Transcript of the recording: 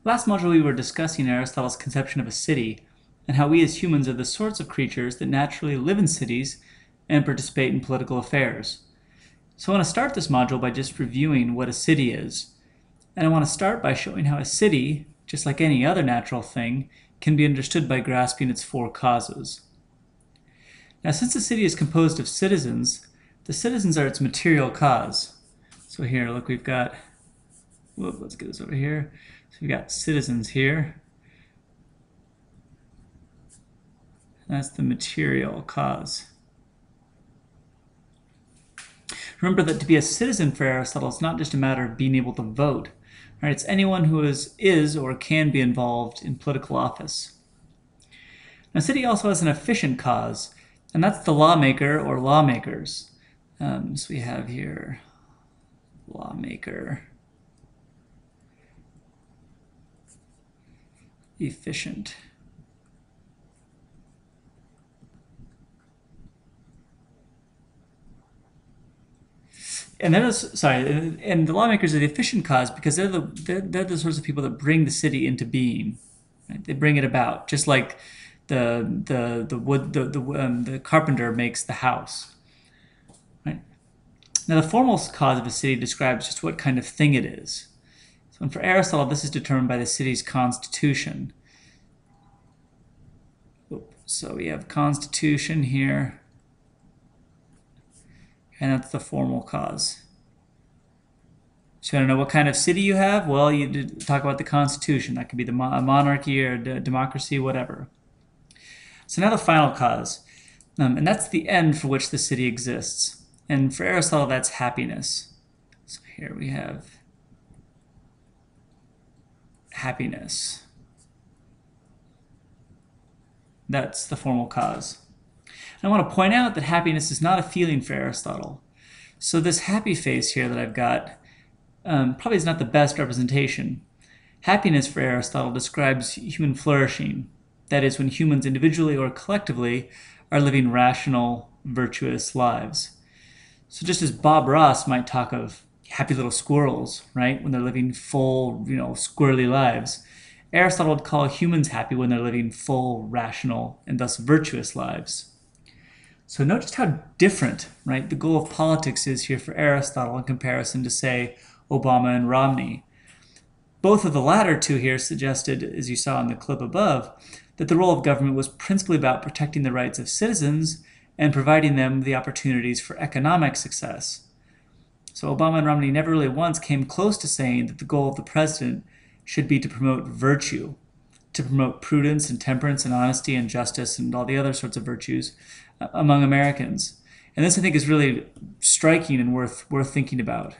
Last module we were discussing Aristotle's conception of a city and how we as humans are the sorts of creatures that naturally live in cities and participate in political affairs. So I want to start this module by just reviewing what a city is. And I want to start by showing how a city, just like any other natural thing, can be understood by grasping its four causes. Now, since a city is composed of citizens, the citizens are its material cause. So here, look, we've got, let's get this over here. So we've got citizens here. That's the material cause. Remember that to be a citizen for Aristotle is not just a matter of being able to vote. Right? It's anyone who is or can be involved in political office. Now, a city also has an efficient cause, and that's the lawmaker or lawmakers. So we have here lawmaker, efficient. And and the lawmakers are the efficient cause because they're the sorts of people that bring the city into being. Right? They bring it about, just like the carpenter makes the house. Right? Now, the formal cause of a city describes just what kind of thing it is. So, for Aristotle, this is determined by the city's constitution. So we have constitution here. And that's the formal cause. So you want to know what kind of city you have? Well, you talk about the Constitution. That could be a monarchy or a democracy, whatever. So now the final cause. And that's the end for which the city exists. And for Aristotle, that's happiness. So here we have happiness. That's the formal cause. I want to point out that happiness is not a feeling for Aristotle. So this happy face here that I've got probably is not the best representation. Happiness for Aristotle describes human flourishing. That is, when humans individually or collectively are living rational, virtuous lives. So just as Bob Ross might talk of happy little squirrels, right, when they're living full, squirrely lives, Aristotle would call humans happy when they're living full, rational, and thus virtuous lives. So note just how different, right, the goal of politics is here for Aristotle in comparison to, say, Obama and Romney. Both of the latter two here suggested, as you saw in the clip above, that the role of government was principally about protecting the rights of citizens and providing them the opportunities for economic success. So Obama and Romney never really once came close to saying that the goal of the president should be to promote virtue, to promote prudence and temperance and honesty and justice and all the other sorts of virtues among Americans. And this, I think, is really striking and worth thinking about.